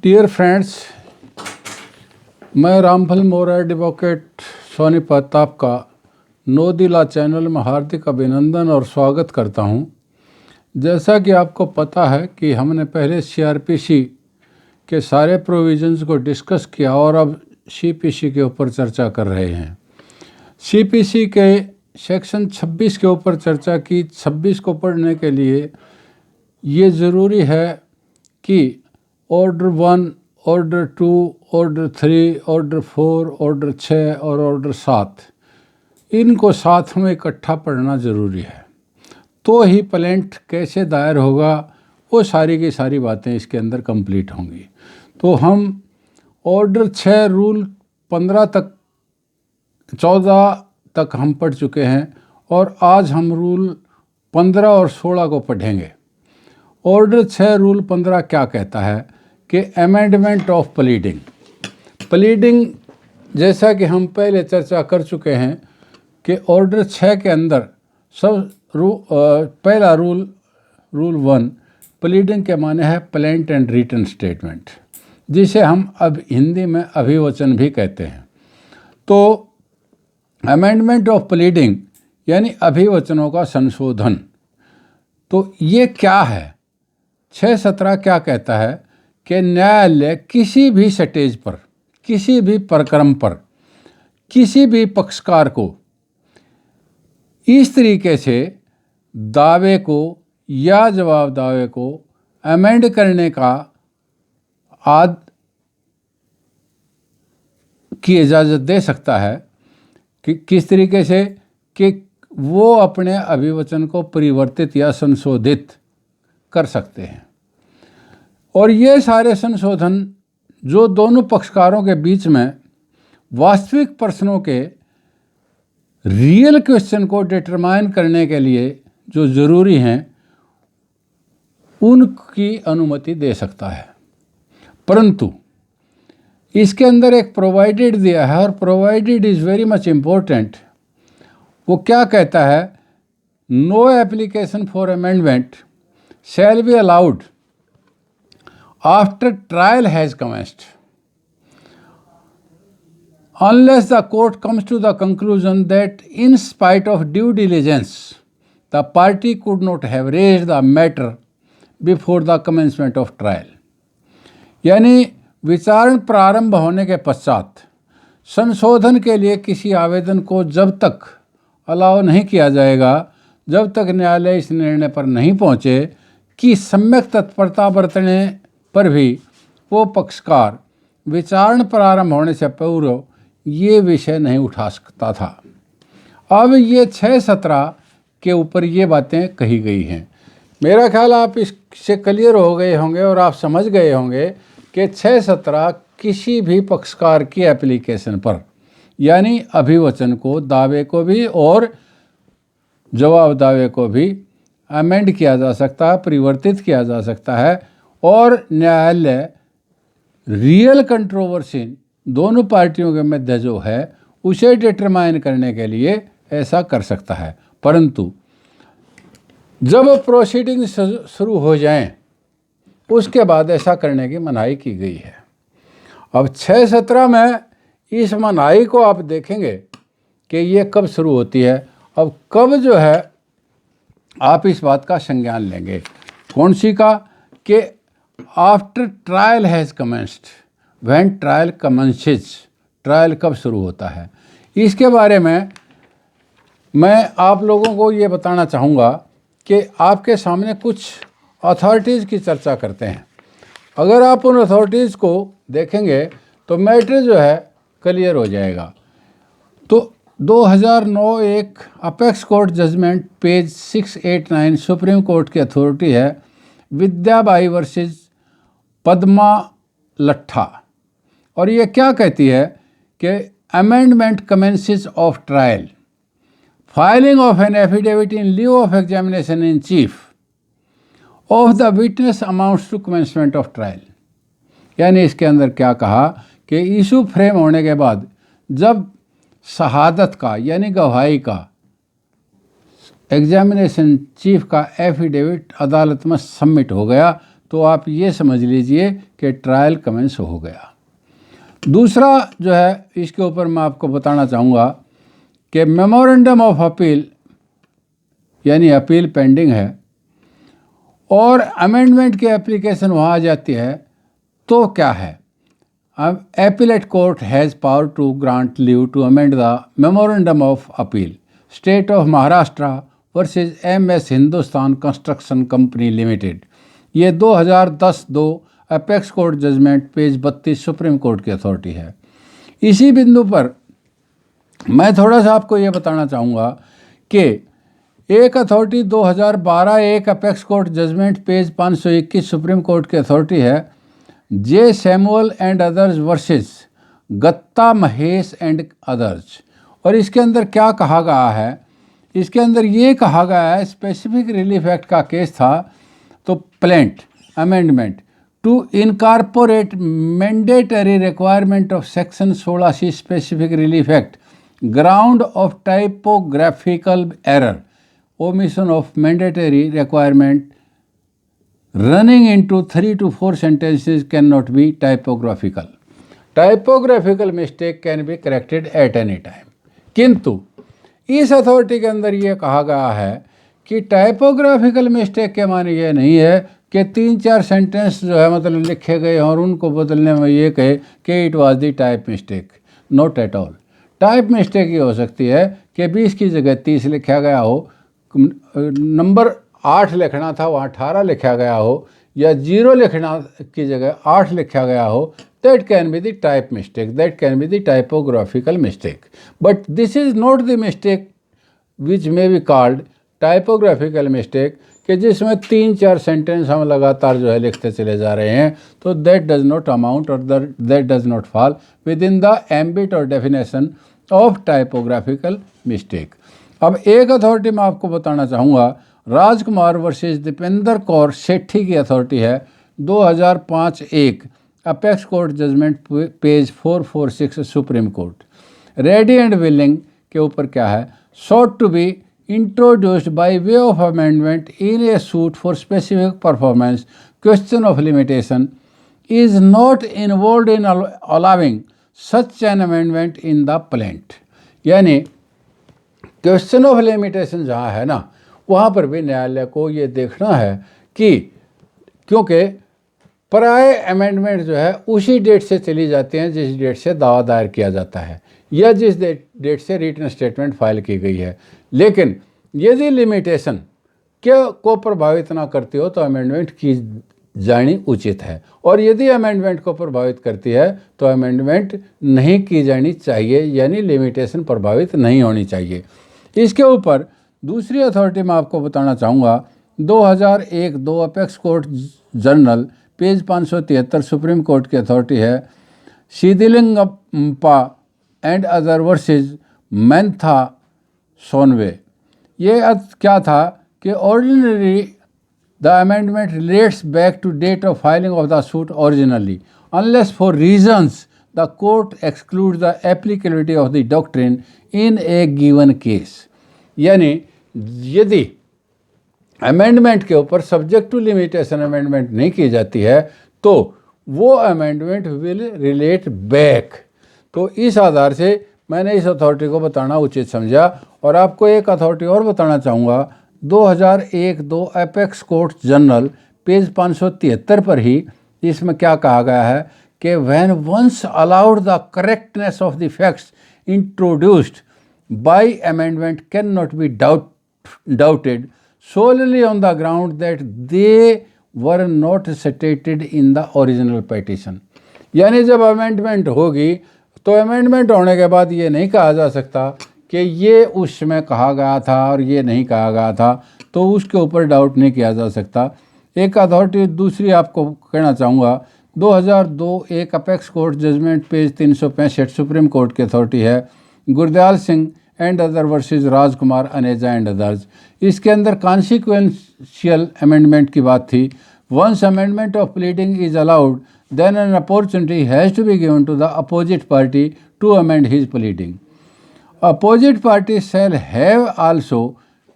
Dear friends, मैं रामफल मोरा advocate Sonipat आपका नौदिला चैनल में हार्दिक अभिनंदन और स्वागत करता हूं। जैसा कि आपको पता है कि हमने पहले सीआरपीसी के सारे प्रोविजंस को डिस्कस किया और अब सीपीसी के ऊपर चर्चा कर रहे हैं। सीपीसी के सेक्शन 26 के ऊपर चर्चा की। 26 को पढ़ने के लिए ये ज़रूरी है कि order 1, order 2, order 3, order 4, order 6 और ऑर्डर 7 इनको साथ में इकट्ठा पढ़ना ज़रूरी है, तो ही प्लेंट कैसे दायर होगा वो सारी की सारी बातें इसके अंदर कंप्लीट होंगी। तो हम ऑर्डर 6 रूल 15 तक 14 तक हम पढ़ चुके हैं और आज हम रूल 15 और 16 को पढ़ेंगे। ऑर्डर 6 रूल 15 क्या कहता है कि अमेंडमेंट ऑफ प्लीडिंग। प्लीडिंग जैसा कि हम पहले चर्चा कर चुके हैं कि ऑर्डर 6 के अंदर पहला रूल 1 प्लीडिंग के माने है प्लेंट एंड रिटन स्टेटमेंट, जिसे हम अब हिंदी में अभिवचन भी कहते हैं। तो अमेंडमेंट ऑफ प्लीडिंग यानी अभिवचनों का संशोधन। तो ये क्या है? 6:17 क्या कहता है कि न्यायालय किसी भी स्टेज पर, किसी भी प्रकरण पर, किसी भी पक्षकार को इस तरीके से दावे को या जवाब दावे को अमेंड करने की इजाज़त दे सकता है कि किस तरीके से कि वो अपने अभिवचन को परिवर्तित या संशोधित कर सकते हैं। और ये सारे संशोधन जो दोनों पक्षकारों के बीच में वास्तविक प्रश्नों के रियल क्वेश्चन को डिटरमाइन करने के लिए जो ज़रूरी हैं उनकी अनुमति दे सकता है। परंतु इसके अंदर एक प्रोवाइडेड दिया है और provided is very much important. वो क्या कहता है? No application for amendment shall be allowed after trial has commenced unless the court comes to the conclusion that in spite of due diligence the party could not have raised the matter before the commencement of trial। यानी विचारण प्रारंभ होने के पश्चात संशोधन के लिए किसी आवेदन को जब तक अलाउ नहीं किया जाएगा, जब तक न्यायालय इस निर्णय पर नहीं पहुँचे कि सम्यक तत्परता बरतने पर भी वो पक्षकार विचारण प्रारंभ होने से पूर्व ये विषय नहीं उठा सकता था। अब ये 6:17 के ऊपर ये बातें कही गई हैं। मेरा ख्याल आप इससे क्लियर हो गए होंगे और आप समझ गए होंगे कि 6:17 किसी भी पक्षकार की एप्लीकेशन पर यानी अभिवचन को, दावे को भी और जवाब दावे को भी अमेंड किया जा सकता है, परिवर्तित किया जा सकता है और न्यायालय रियल कंट्रोवर्सी दोनों पार्टियों के मध्य जो है उसे डिटरमाइन करने के लिए ऐसा कर सकता है। परंतु जब प्रोसीडिंग शुरू हो जाएं उसके बाद ऐसा करने की मनाही की गई है। अब 6:17 में इस मनाही को आप देखेंगे कि ये कब शुरू होती है। अब कब जो है आप इस बात का संज्ञान लेंगे, कौन सी का? कि after trial has commenced, when trial commences, trial कब शुरू होता है इसके बारे में मैं आप लोगों को ये बताना चाहूँगा कि आपके सामने कुछ अथॉरिटीज़ की चर्चा करते हैं। अगर आप उन अथॉरिटीज़ को देखेंगे तो मैटर जो है क्लियर हो जाएगा। तो 2009 एक apex court judgement page 689 supreme court की अथॉरिटी है, विद्याबाई वर्सेस पद्मा लट्ठा। और ये क्या कहती है कि amendment commences of trial, filing of an affidavit in lieu of examination in chief of the witness amounts to commencement of trial. यानी इसके अंदर क्या कहा कि इशू फ्रेम होने के बाद जब शहादत का यानी गवाही का एग्जामिनेशन चीफ का एफिडेविट अदालत में सबमिट हो गया तो आप ये समझ लीजिए कि ट्रायल कमेंस हो गया। दूसरा जो है इसके ऊपर मैं आपको बताना चाहूँगा कि मेमोरेंडम ऑफ अपील यानी अपील पेंडिंग है और अमेंडमेंट की एप्लीकेशन वहाँ आ जाती है तो क्या है, appellate court has power to grant leave to amend the memorandum of appeal. State of Maharashtra versus MS Hindustan construction company limited, ये 2010-2 apex court judgement page 32 supreme court की अथॉरिटी है। इसी बिंदु पर मैं थोड़ा सा आपको ये बताना चाहूँगा कि एक अथॉरिटी 2012 एक apex court judgement page 521 supreme court की अथॉरिटी है, J Samuel and others versus Gatta Mahesh and others. और इसके अंदर क्या कहा गया है, इसके अंदर ये कहा गया है, स्पेसिफिक रिलीफ एक्ट का केस था, तो plaint amendment to incorporate mandatory requirement of section 16C specific relief act ground of typographical error omission of mandatory requirement running into 3 to 4 sentences cannot be typographical. Typographical mistake can be corrected at any time. किंतु इस authority के अंदर ये कहा गया है कि typographical mistake के माने ये नहीं है कि 3-4 सेंटेंस जो है मतलब लिखे गए और उनको बदलने में ये कहे कि it was the type mistake. Not at all. Type mistake ये हो सकती है कि 20 की जगह 30 लिखा गया हो, नंबर 8 लिखना था वहाँ 18 लिखा गया हो, या 0 लिखना की जगह 8 लिखा गया हो, that can be the type mistake, that can be the typographical mistake. But this is not the mistake which may be called typographical mistake, कि जिसमें 3-4 सेंटेंस हम लगातार जो है लिखते चले जा रहे हैं, तो दैट डज नॉट अमाउंट और that does not fall within the ambit और डेफिनेशन ऑफ टाइपोग्राफिकल मिस्टेक। अब एक अथॉरिटी मैं आपको बताना चाहूँगा, राजकुमार वर्सेस दीपेंद्र कौर सेठी की अथॉरिटी है, 2005-1 apex court judgement page 446 supreme court. Ready and willing के ऊपर क्या है, sought to be introduced by way of amendment in a suit for specific performance, question of limitation is not involve in allowing such an amendment in the plaint. यानी question of limitation जहाँ है ना, वहाँ पर भी न्यायालय को ये देखना है कि क्योंकि प्राय अमेंडमेंट जो है उसी डेट से चली जाती हैं जिस डेट से दावा दायर किया जाता है या जिस डेट से रिटन स्टेटमेंट फाइल की गई है। लेकिन यदि लिमिटेशन को प्रभावित ना करती हो तो अमेंडमेंट की जानी उचित है, और यदि अमेंडमेंट को प्रभावित करती है तो अमेंडमेंट नहीं की जानी चाहिए, यानी लिमिटेशन प्रभावित नहीं होनी चाहिए। इसके ऊपर दूसरी अथॉरिटी मैं आपको बताना चाहूँगा, 2001-2 apex court journal page 573 supreme court की अथॉरिटी है, Siddilingappa and other versus Maintha Sonwe. ये क्या था कि ordinary the amendment relates back to date of filing of the suit originally unless for reasons the court exclude the applicability of the doctrine in a given case. यानी यदि amendment के ऊपर subject to limitation amendment नहीं की जाती है तो वो अमेंडमेंट विल रिलेट बैक। तो इस आधार से मैंने इस अथॉरिटी को बताना उचित समझा। और आपको एक अथॉरिटी और बताना चाहूँगा, 2001-2 अपेक्स कोर्ट जर्नल पेज 573 पर ही इसमें क्या कहा गया है कि when once allowed the correctness of the facts introduced by amendment can not be doubted solely on the ground that they were not stated in the original petition। यानी जब amendment होगी तो अमेंडमेंट होने के बाद ये नहीं कहा जा सकता कि ये उसमें कहा गया था और ये नहीं कहा गया था, तो उसके ऊपर डाउट नहीं किया जा सकता। एक अथॉरिटी दूसरी आपको कहना चाहूँगा, 2002 एक apex court judgement page 365 supreme court की अथॉरिटी है, Gurdayal Singh and other versus Rajkumar Aneja and others. इसके अंदर कॉन्सिक्वेंशियल अमेंडमेंट की बात थी। Once amendment of pleading is allowed then an opportunity has to be given to the opposite party to amend his pleading. Opposite party shall have also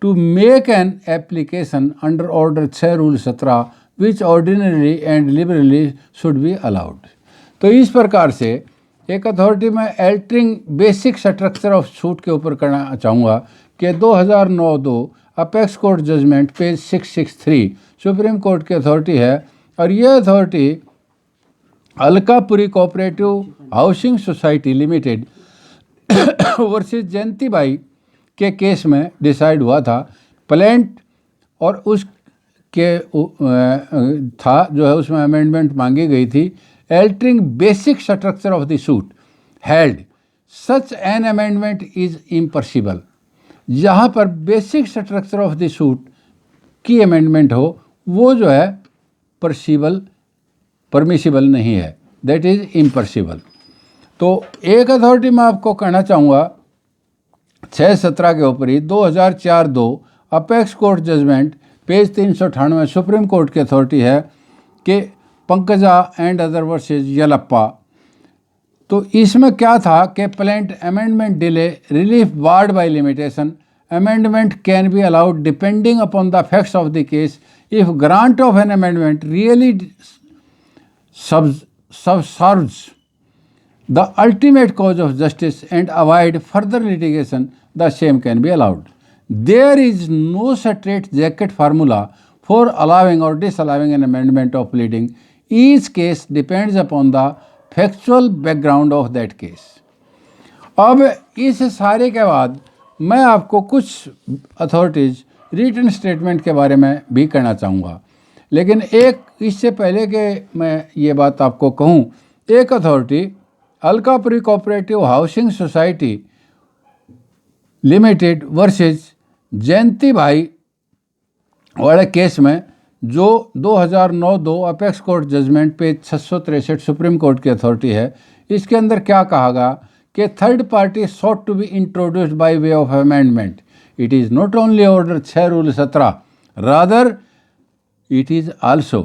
to make an application under Order 6 Rule 17 which ordinarily and liberally should be allowed. तो इस प्रकार से एक authority में altering basic structure of suit के ऊपर करना चाहूँगा कि 2009-2 apex court judgement page 663 supreme court की अथॉरिटी है, और ये authority Alkapuri cooperative housing society limited versus Jayanti Bai के केस में डिसाइड हुआ था। प्लेंट और उसके था जो है उसमें अमेंडमेंट मांगी गई थी। Altering basic structure of the suit held such an amendment is impossible. जहाँ पर basic structure of the suit की अमेंडमेंट हो वो जो है परमिसिबल नहीं है, दैट इज़ इम्पॉसिबल। तो एक अथॉरिटी मैं आपको कहना चाहूँगा 617 के ऊपर ही 2004-2 apex court judgement page 398 supreme court की अथॉरिटी है कि Pankaja and other versus Yellappa. तो इसमें क्या था कि plaint amendment delay relief barred by limitation amendment can be allowed depending upon the facts of the case if grant of an amendment really subserves the ultimate cause of justice and avoid further litigation, the same can be allowed. There is no straitjacket formula for allowing or disallowing an amendment of pleading. Each case depends upon the factual background of that case. अब इस सारे के बाद मैं आपको कुछ authorities written statement के बारे में भी कहना चाहूँगा, लेकिन एक इससे पहले कि मैं ये बात आपको कहूँ, एक authority Alkapuri cooperative housing society limited versus Jayanti Bhai वाले केस में जो 2009-2 apex court judgement page 663 supreme court की अथॉरिटी है, इसके अंदर क्या कहा गया कि third party sought to be introduced by way of amendment. It is not only order 6 rule 17, rather it is also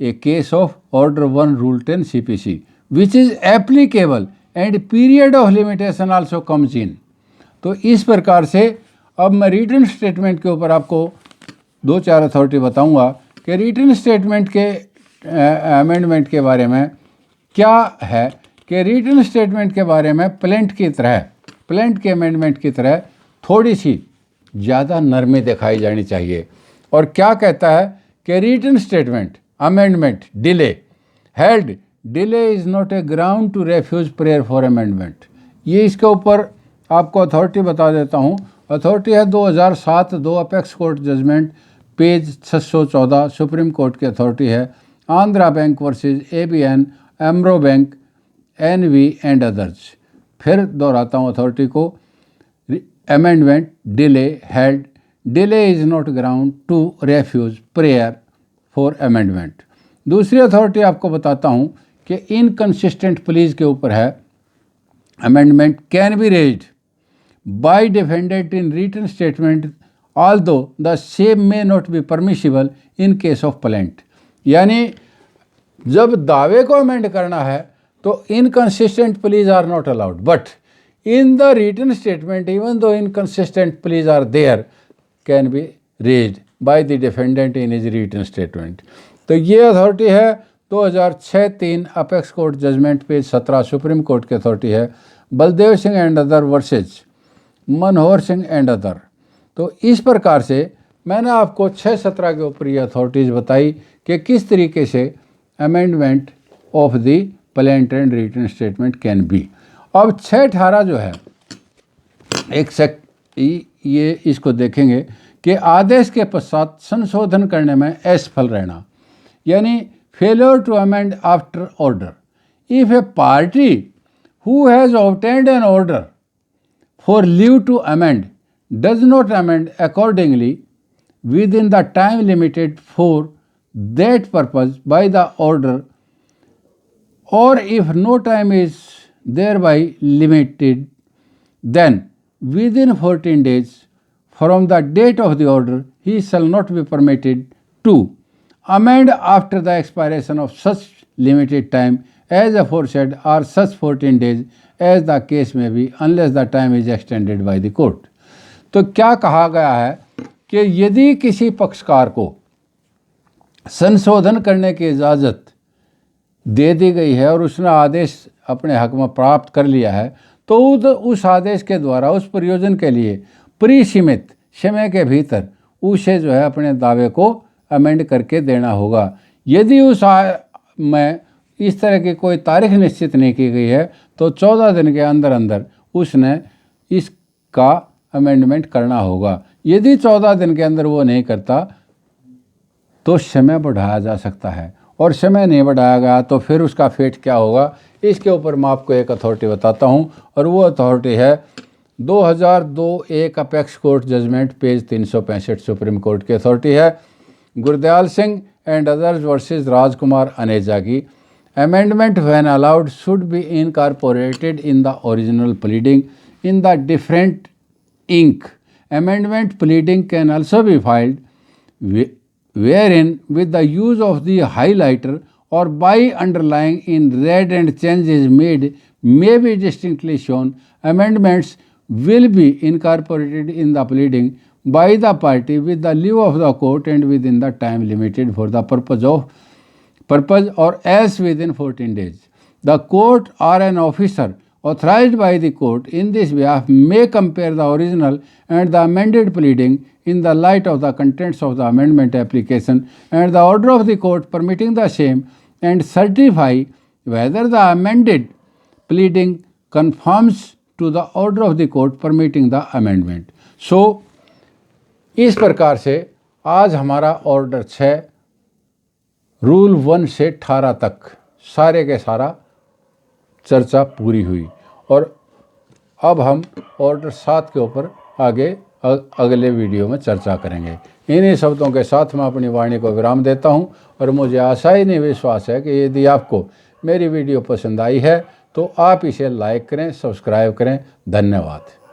a case of order 1 rule 10 CPC which is applicable and period of limitation also comes in। तो इस प्रकार से अब मैं written statement के ऊपर आपको 2-4 authority बताऊंगा कि रिटन स्टेटमेंट के अमेंडमेंट के बारे में क्या है कि रिटन स्टेटमेंट के बारे में प्लेंट के अमेंडमेंट की तरह थोड़ी सी ज़्यादा नरमी दिखाई जानी चाहिए। और क्या कहता है कि written statement amendment delay held delay is not a ground to refuse prayer for amendment. ये इसके ऊपर आपको अथॉरिटी बता देता हूँ। अथॉरिटी है 2007-2 apex court judgement page 614 supreme court की अथॉरिटी है Andhra bank versus ABN AMRO bank NV and others. फिर दोहराता हूँ अथॉरिटी को, amendment delay held delay is not ground to refuse prayer for amendment. दूसरी अथॉरिटी आपको बताता हूँ कि इनकन्सिस्टेंट प्लीज के ऊपर है, amendment can be raised by defendant in written statement although the same may not be permissible in case of plaint. यानी जब दावे को अमेंड करना है तो inconsistent pleas are not allowed, but in the written statement even though inconsistent pleas are there can be raised by the defendant in his written statement. तो ये authority है 2006-3 apex court judgement page 17 supreme court की authority है Baldev Singh and other versus Manohar Singh and other. तो इस प्रकार से मैंने आपको 6-17 के ऊपर ये अथॉरिटीज़ बताई कि किस तरीके से amendment of the plaint and written statement can be. अब 6-18 जो है ये इसको देखेंगे कि आदेश के पश्चात संशोधन करने में असफल रहना, यानी failure to amend after order. If a party who has obtained an order for leave to amend does not amend accordingly within the time limited for that purpose by the order, or if no time is thereby limited, then within 14 days from the date of the order, he shall not be permitted to amend after the expiration of such limited time as aforesaid or such 14 days as the case may be, unless the time is extended by the court। तो क्या कहा गया है कि यदि किसी पक्षकार को संशोधन करने की इजाज़त दे दी गई है और उसने आदेश अपने हक में प्राप्त कर लिया है, तो उस आदेश के द्वारा उस प्रयोजन के लिए परिसीमित समय के भीतर उसे जो है अपने दावे को अमेंड करके देना होगा। यदि उस में इस तरह की कोई तारीख निश्चित नहीं की गई है तो 14 दिन के अंदर अंदर उसने इसका अमेंडमेंट करना होगा। यदि 14 दिन के अंदर वो नहीं करता तो समय बढ़ाया जा सकता है, और समय नहीं बढ़ाया गया तो फिर उसका फेट क्या होगा, इसके ऊपर मैं आपको एक अथॉरिटी बताता हूँ, और वो अथॉरिटी है 2002 एक apex court judgement page 365 supreme court की अथॉरिटी है, Gurdayal Singh and others versus Rajkumar Aneja की। Amendment when allowed should be incorporated in the original pleading in the different ink. Amendment pleading can also be filed wherein with the use of the highlighter or by underlying in red and changes made may be distinctly shown. Amendments will be incorporated in the pleading by the party with the leave of the court and within the time limited for the purpose or else within 14 days. The court or an officer authorized by the court in this behalf may compare the original and the amended pleading in the light of the contents of the amendment application and the order of the court permitting the same, and certify whether the amended pleading conforms to the order of the court permitting the amendment. So, इस प्रकार से आज हमारा order 6 rule 1 से 18 तक सारे के सारा चर्चा पूरी हुई, और अब हम ऑर्डर 7 के ऊपर आगे अगले वीडियो में चर्चा करेंगे। इन्हीं शब्दों के साथ मैं अपनी वाणी को विराम देता हूं, और मुझे आशा ही नहीं विश्वास है कि यदि आपको मेरी वीडियो पसंद आई है तो आप इसे लाइक करें, सब्सक्राइब करें। धन्यवाद।